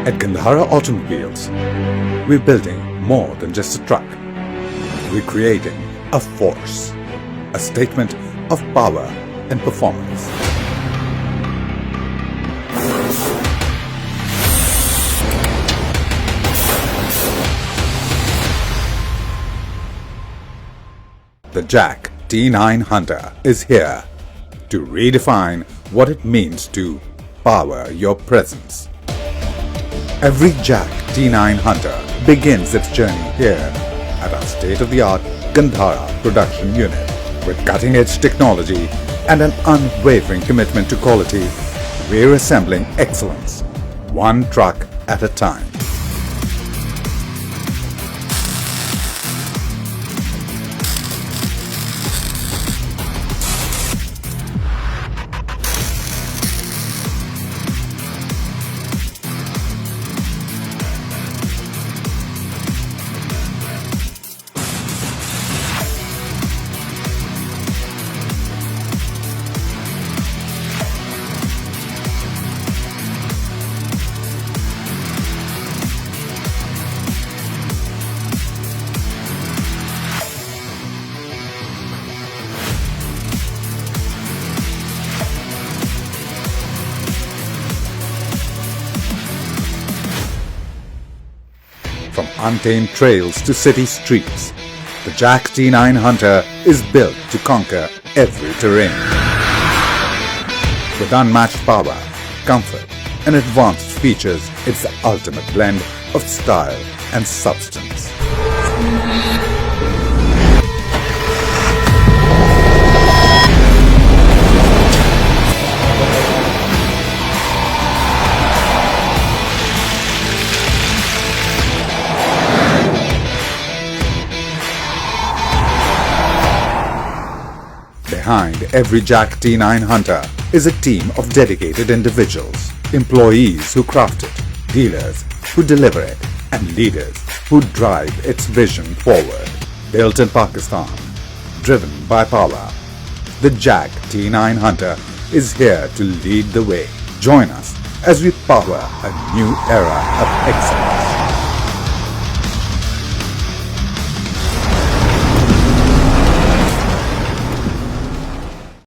At Gandhara Automobiles, we're building more than just a truck. We're creating a force, a statement of power and performance. The JAC T9 Hunter is here to redefine what it means to power your presence. Every JAC T9 Hunter begins its journey here at our state-of-the-art Gandhara production unit. With cutting-edge technology and an unwavering commitment to quality, we're assembling excellence, one truck at a time. From untamed trails to city streets, the JAC T9 Hunter is built to conquer every terrain. With unmatched power, comfort, and advanced features, it's the ultimate blend of style and substance. Behind every JAC T9 Hunter is a team of dedicated individuals, employees who craft it, dealers who deliver it, and leaders who drive its vision forward. Built in Pakistan, driven by power, the JAC T9 Hunter is here to lead the way. Join us as we power a new era of excellence.